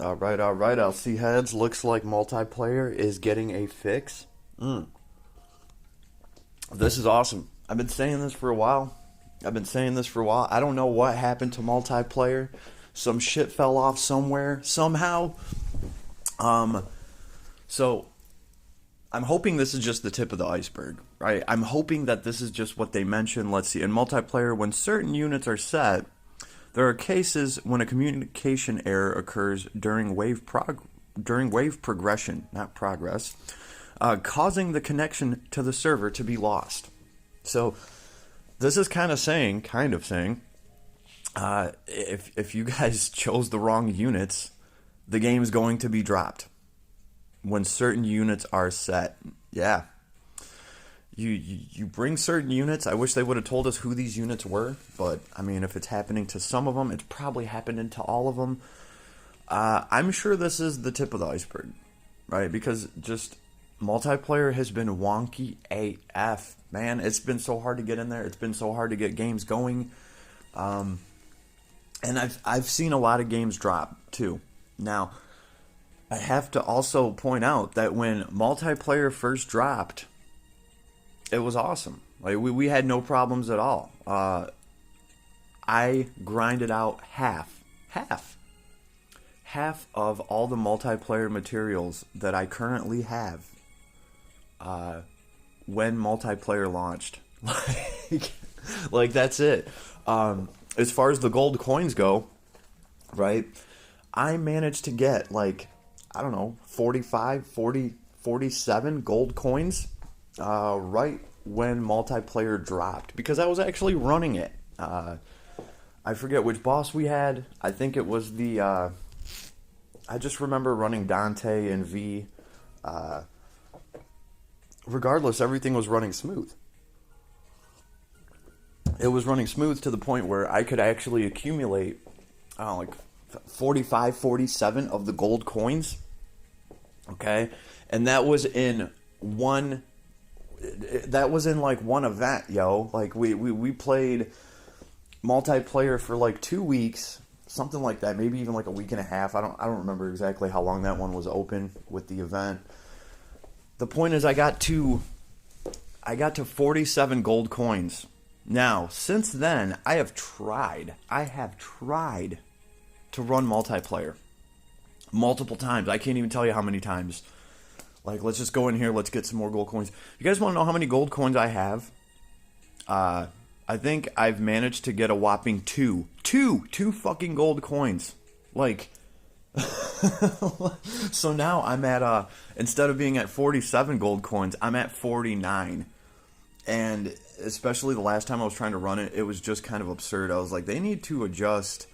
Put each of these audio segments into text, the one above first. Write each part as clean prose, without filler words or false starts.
All right. I'll see heads. Looks like multiplayer is getting a fix. This is awesome. I've been saying this for a while. I don't know what happened to multiplayer. Some shit fell off somewhere, somehow. So I'm hoping this is just the tip of the iceberg, right? I'm hoping that this is just what they mentioned. Let's see. In multiplayer, when certain units are set, there are cases when a communication error occurs during wave progression, not progress, causing the connection to the server to be lost. So this is kind of saying, if you guys chose the wrong units, the game's going to be dropped when certain units are set. Yeah. You bring certain units. I wish they would have told us who these units were, but I mean, if it's happening to some of them, it's probably happening to all of them. I'm sure this is the tip of the iceberg, right? Because just multiplayer has been wonky AF, man. It's been so hard to get in there. It's been so hard to get games going, and I've seen a lot of games drop too. Now, I have to also point out that when multiplayer first dropped, it was awesome. Like we had no problems at all. I grinded out half of all the multiplayer materials that I currently have when multiplayer launched. Like that's it. As far as the gold coins go, right? I managed to get like, I don't know, 45, 40, 47 gold coins right when multiplayer dropped, because I was actually running it. I forget which boss we had. I think it was the I just remember running Dante and V. Regardless, everything was running smooth. It was running smooth to the point where I could actually accumulate like 45, 47 of the gold coins. Okay? And that was in one event, yo. Like we played multiplayer for like 2 weeks, something like that, maybe even like a week and a half. I don't remember exactly how long that one was open with the event. The point is I got to 47 gold coins. Now, since then, I have tried to run multiplayer multiple times. I can't even tell you how many times. Like, let's just go in here, let's get some more gold coins. You guys want to know how many gold coins I have? I think I've managed to get a whopping two fucking gold coins. Like, so now I'm at, instead of being at 47 gold coins, I'm at 49. And especially the last time I was trying to run it, it was just kind of absurd. I was like, they need to adjust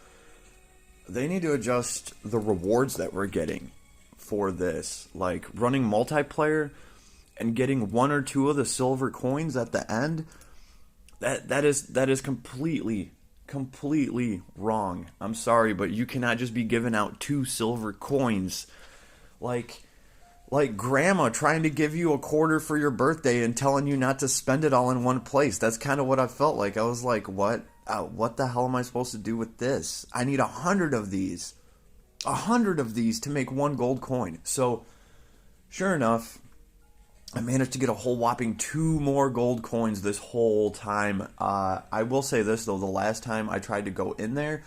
the rewards that we're getting for this. Like, running multiplayer and getting one or two of the silver coins at the end, that is completely wrong. I'm sorry, but you cannot just be giving out 2 silver coins like grandma trying to give you a quarter for your birthday and telling you not to spend it all in one place. That's kind of what I felt like. I was like, what the hell am I supposed to do with this? I need 100 of these. 100 of these to make 1 gold coin. So, sure enough, I managed to get a whole whopping 2 more gold coins this whole time. I will say this, though. The last time I tried to go in there,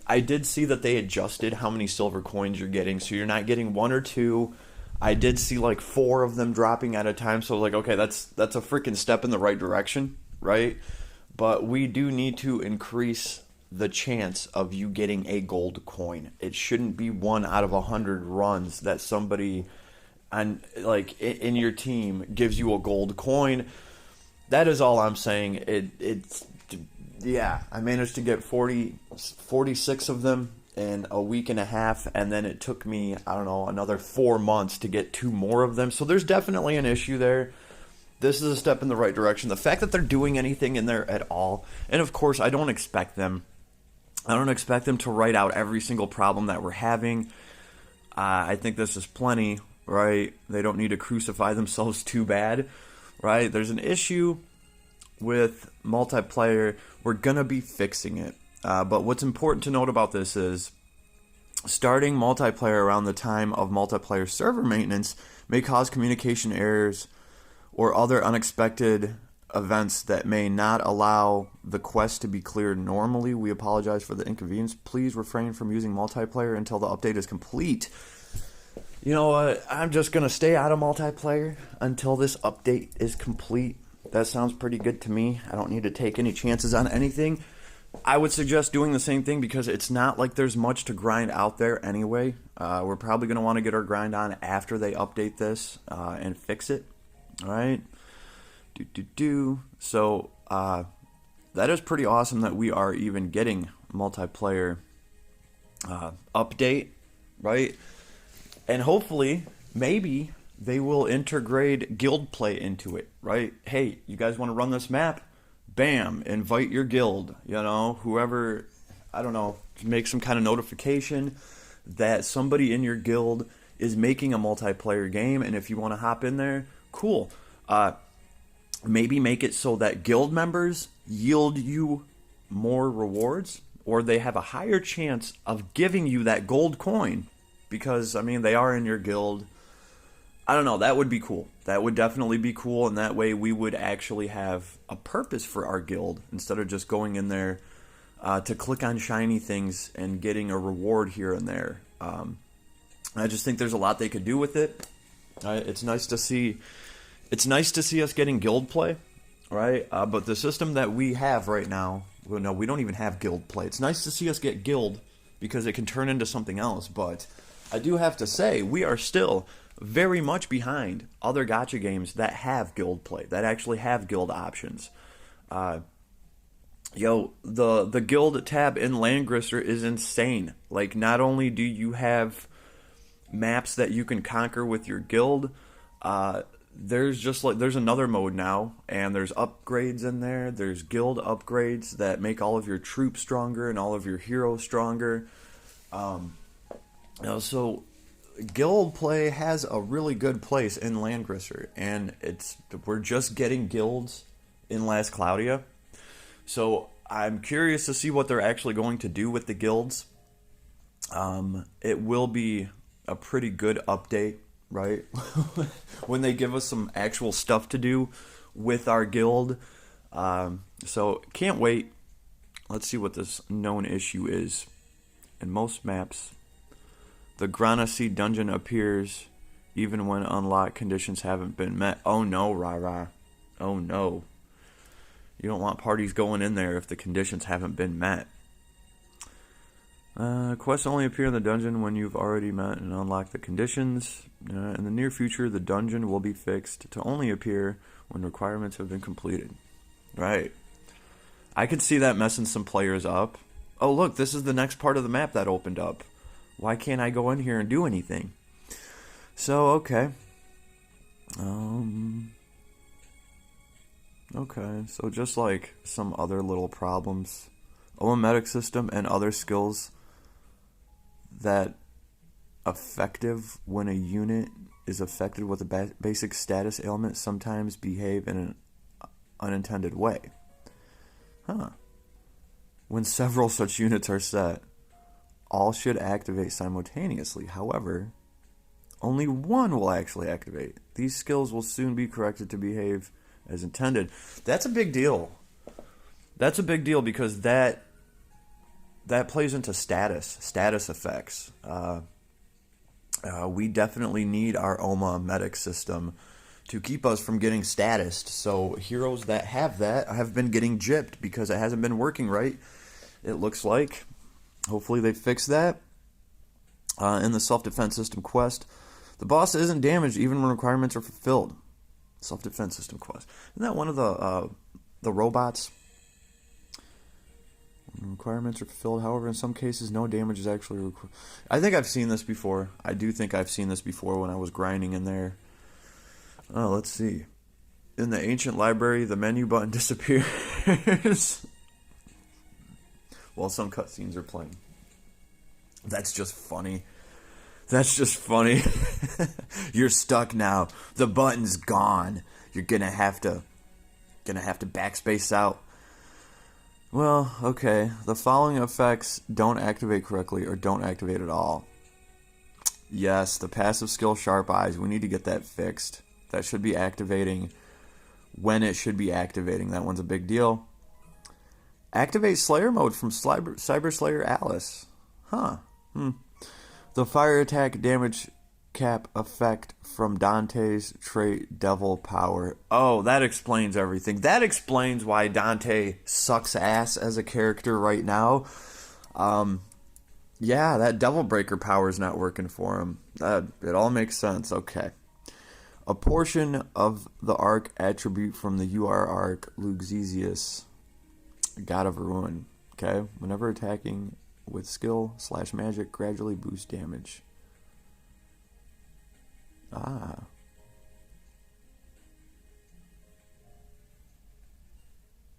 I did see that they adjusted how many silver coins you're getting. So you're not getting 1 or 2. I did see like 4 of them dropping at a time. So like, okay, that's a freaking step in the right direction, right? But we do need to increase the chance of you getting a gold coin. It shouldn't be 1 out of 100 runs that somebody in your team gives you a gold coin. That is all I'm saying. I managed to get 46 of them in a week and a half, and then it took me, I don't know, another 4 months to get 2 more of them. So there's definitely an issue there. This is a step in the right direction. The fact that they're doing anything in there at all, and of course I don't expect them to write out every single problem that we're having. I think this is plenty, right? They don't need to crucify themselves too bad, right? There's an issue with multiplayer. We're gonna be fixing it. But what's important to note about this is, Starting multiplayer around the time of multiplayer server maintenance may cause communication errors or other unexpected events that may not allow the quest to be cleared normally. We apologize for the inconvenience. Please refrain from using multiplayer until the update is complete. You know what? I'm just going to stay out of multiplayer until this update is complete. That sounds pretty good to me. I don't need to take any chances on anything. I would suggest doing the same thing because it's not like there's much to grind out there anyway. We're probably going to want to get our grind on after they update this and fix it. All right? So that is pretty awesome that we are even getting multiplayer update, right? And hopefully, maybe they will integrate guild play into it, right? Hey, you guys want to run this map? Bam, invite your guild, you know, whoever, I don't know, make some kind of notification that somebody in your guild is making a multiplayer game, and if you want to hop in there, cool. Maybe make it so that guild members yield you more rewards, or they have a higher chance of giving you that gold coin, because, I mean, they are in your guild. I don't know, that would be cool. That would definitely be cool, and that way we would actually have a purpose for our guild instead of just going in there to click on shiny things and getting a reward here and there. I just think there's a lot they could do with it. It's nice to see. It's nice to see us getting guild play, right? But the system that we have right now, well, no, we don't even have guild play. It's nice to see us get guild because it can turn into something else. But I do have to say, we are still very much behind other gacha games that have guild play, that actually have guild options. The guild tab in Landgrister is insane. Like, not only do you have maps that you can conquer with your guild, there's another mode now, and there's upgrades in there. There's guild upgrades that make all of your troops stronger and all of your heroes stronger. So guild play has a really good place in Landgrister, and we're just getting guilds in Last Cloudia. So I'm curious to see what they're actually going to do with the guilds. It will be a pretty good update, right? When they give us some actual stuff to do with our guild. So can't wait. Let's see what this known issue is. In most maps, the Grana Sea dungeon appears even when unlocked conditions haven't been met. Oh no, Rara. Oh no. You don't want parties going in there if the conditions haven't been met. Quests only appear in the dungeon when you've already met and unlocked the conditions. In the near future, the dungeon will be fixed to only appear when requirements have been completed. Right. I could see that messing some players up. Oh look, this is the next part of the map that opened up. Why can't I go in here and do anything? So, okay. Okay, so just like some other little problems, medic system and other skills that effective when a unit is affected with a basic status ailment sometimes behave in an unintended way. Huh. When several such units are set, all should activate simultaneously. However, only one will actually activate. These skills will soon be corrected to behave as intended. That's a big deal. That's a big deal because that plays into status effects. We definitely need our OMA medic system to keep us from getting statused. So heroes that have that have been getting gypped because it hasn't been working right. It looks like. Hopefully they fix that. In the self-defense system quest, the boss isn't damaged even when requirements are fulfilled. Self-defense system quest. Isn't that one of the robots? When requirements are fulfilled, however, in some cases, no damage is actually required. I think I've seen this before. I do think I've seen this before when I was grinding in there. Oh, let's see. In the ancient library, the menu button disappears while some cutscenes are playing. That's just funny. That's just funny. You're stuck now. The button's gone. You're gonna have to backspace out. Well, okay. The following effects don't activate correctly or don't activate at all. Yes, the passive skill Sharp Eyes. We need to get that fixed. That should be activating when it should be activating. That one's a big deal. Activate Slayer mode from Cyber Slayer Alice. Huh. The fire attack damage cap effect from Dante's trait Devil Power. Oh, that explains everything. That explains why Dante sucks ass as a character right now. Yeah, that Devil Breaker power is not working for him. It all makes sense. Okay. A portion of the arc attribute from the UR arc, Luxizius, God of Ruin. Okay. Whenever attacking with skill/magic, gradually boost damage. Ah.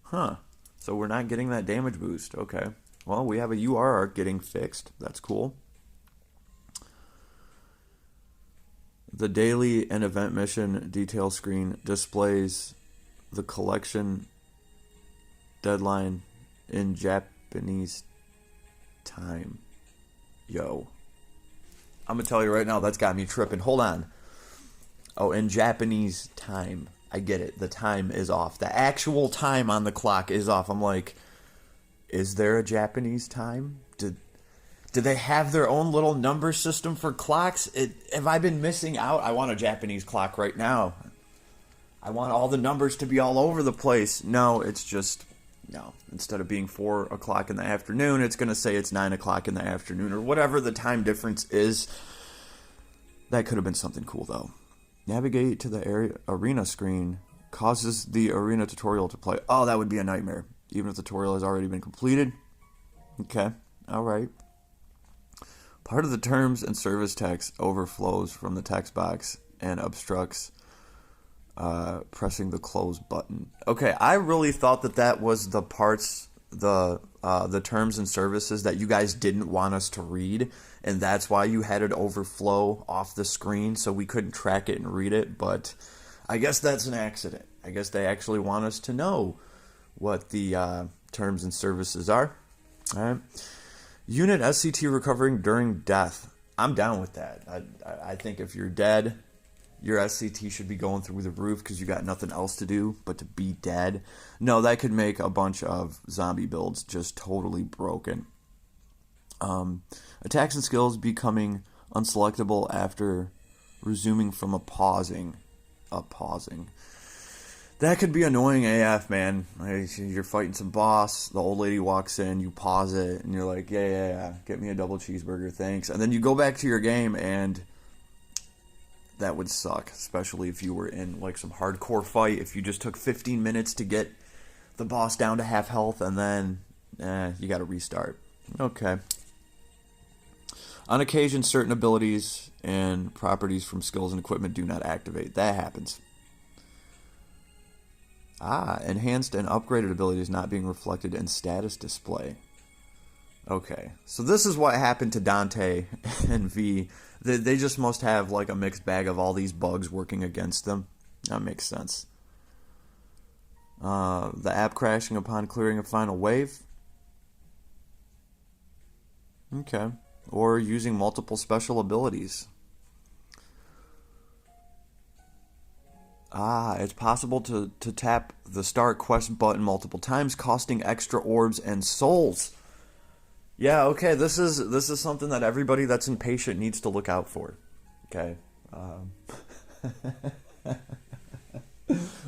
Huh. So we're not getting that damage boost. Okay. Well, we have a UR arc getting fixed. That's cool. The daily and event mission detail screen displays the collection deadline in Japanese time. Yo. I'm going to tell you right now, that's got me tripping. Hold on. Oh, in Japanese time. I get it. The time is off. The actual time on the clock is off. I'm like, is there a Japanese time? Do they have their own little number system for clocks? Have I been missing out? I want a Japanese clock right now. I want all the numbers to be all over the place. No, it's just, no. Instead of being 4 o'clock in the afternoon, it's going to say it's 9 o'clock in the afternoon or whatever the time difference is. That could have been something cool, though. Navigate to the arena screen causes the arena tutorial to play. Oh, that would be a nightmare. Even if the tutorial has already been completed. Okay, all right. Part of the terms and service text overflows from the text box and obstructs pressing the close button. Okay, I really thought that was the parts, the terms and services that you guys didn't want us to read, and that's why you had it overflow off the screen so we couldn't track it and read it, but I guess that's an accident. I guess they actually want us to know what the terms and services are. All right. Unit SCT recovering during death. I'm down with that. I think if you're dead, your SCT should be going through the roof because you got nothing else to do but to be dead. No, that could make a bunch of zombie builds just totally broken. Attacks and skills becoming unselectable after resuming from a pausing. That could be annoying AF, man. You're fighting some boss, the old lady walks in, you pause it, and you're like, yeah, get me a double cheeseburger, thanks. And then you go back to your game, and that would suck, especially if you were in like some hardcore fight. If you just took 15 minutes to get the boss down to half health, and then you got to restart. Okay. On occasion, certain abilities and properties from skills and equipment do not activate. That happens. Enhanced and upgraded abilities not being reflected in status display. Okay, so this is what happened to Dante and V. They just must have like a mixed bag of all these bugs working against them. That makes sense. The app crashing upon clearing a final wave. Okay, or using multiple special abilities. It's possible to tap the start quest button multiple times, costing extra orbs and souls. Yeah, okay, this is something that everybody that's impatient needs to look out for. Okay.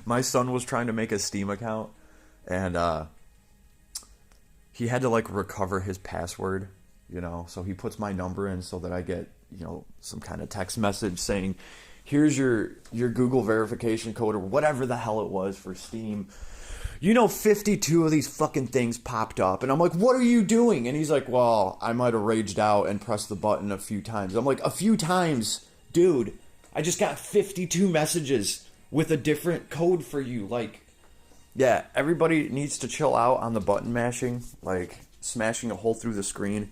My son was trying to make a Steam account, and he had to like recover his password, so he puts my number in so that I get, some kind of text message saying, here's your Google verification code or whatever the hell it was for Steam. 52 of these fucking things popped up. And I'm like, what are you doing? And he's like, well, I might have raged out and pressed the button a few times. I'm like, a few times? Dude, I just got 52 messages with a different code for you. Like, yeah, everybody needs to chill out on the button mashing. Like, smashing a hole through the screen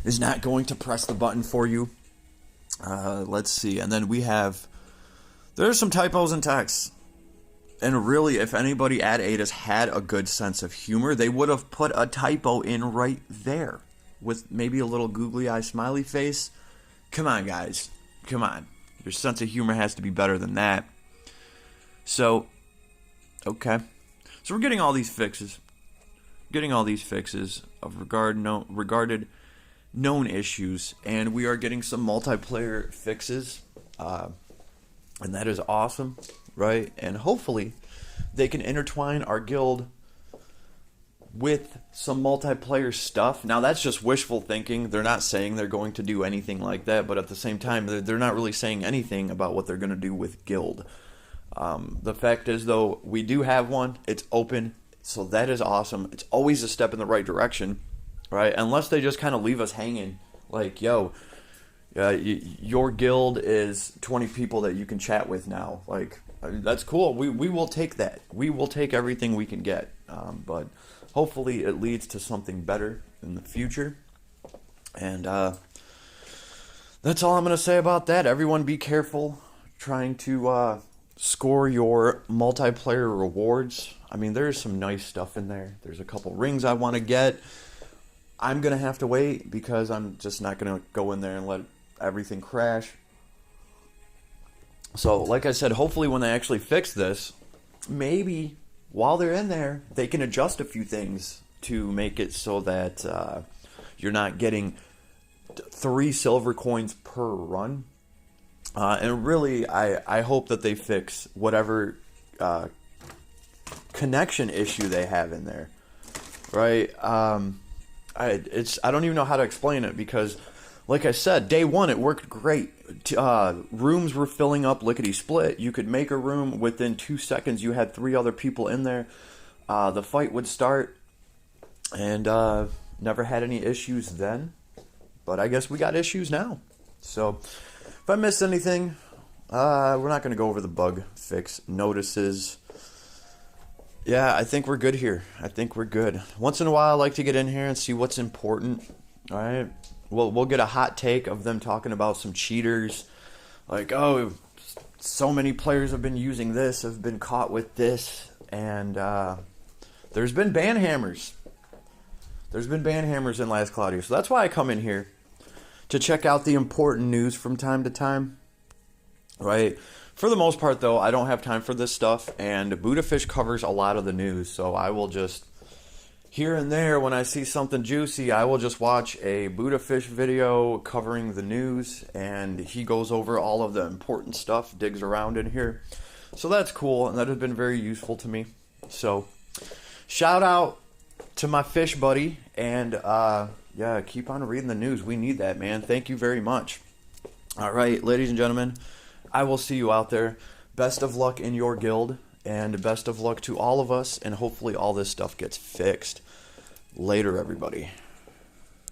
is not going to press the button for you. Let's see. And then there's some typos in text. And really, if anybody at Ada's had a good sense of humor, they would have put a typo in right there with maybe a little googly eye smiley face. Come on, guys. Come on. Your sense of humor has to be better than that. So, okay. So we're getting all these fixes. Getting all these fixes of regarded known issues. And we are getting some multiplayer fixes. And that is awesome, right? And hopefully they can intertwine our guild with some multiplayer stuff. Now, that's just wishful thinking. They're not saying they're going to do anything like that, but at the same time, they're not really saying anything about what they're going to do with guild. The fact is, though, we do have one. It's open, so that is awesome. It's always a step in the right direction, right? Unless they just kind of leave us hanging, like, yo, your guild is 20 people that you can chat with now. Like, that's cool. We will take that. We will take everything we can get. But hopefully it leads to something better in the future. And that's all I'm going to say about that. Everyone be careful trying to score your multiplayer rewards. I mean, there's some nice stuff in there. There's a couple rings I want to get. I'm going to have to wait because I'm just not going to go in there and let everything crash. So, like I said, hopefully when they actually fix this, maybe while they're in there, they can adjust a few things to make it so that you're not getting 3 silver coins per run. And really, I hope that they fix whatever connection issue they have in there, right? I don't even know how to explain it because, like I said, day one it worked great. Rooms were filling up lickety split. You could make a room within 2 seconds. You had 3 other people in there. The fight would start, and never had any issues then. But I guess we got issues now. So if I missed anything, we're not going to go over the bug fix notices. Yeah, I think we're good here. I think we're good. Once in a while, I like to get in here and see what's important. All right, we'll get a hot take of them talking about some cheaters, like, oh, so many players have been using this, have been caught with this, and there's been ban hammers. There's been ban hammers in Last Cloudia, so that's why I come in here to check out the important news from time to time. Right. For the most part, though, I don't have time for this stuff, and Buddha Fish covers a lot of the news, so I will just, here and there, when I see something juicy, I will just watch a Buddha Fish video covering the news, and he goes over all of the important stuff, digs around in here. So that's cool, and that has been very useful to me. So, shout out to my fish buddy, and yeah, keep on reading the news. We need that, man. Thank you very much. All right, ladies and gentlemen, I will see you out there. Best of luck in your guild, and best of luck to all of us, and hopefully all this stuff gets fixed. Later, everybody.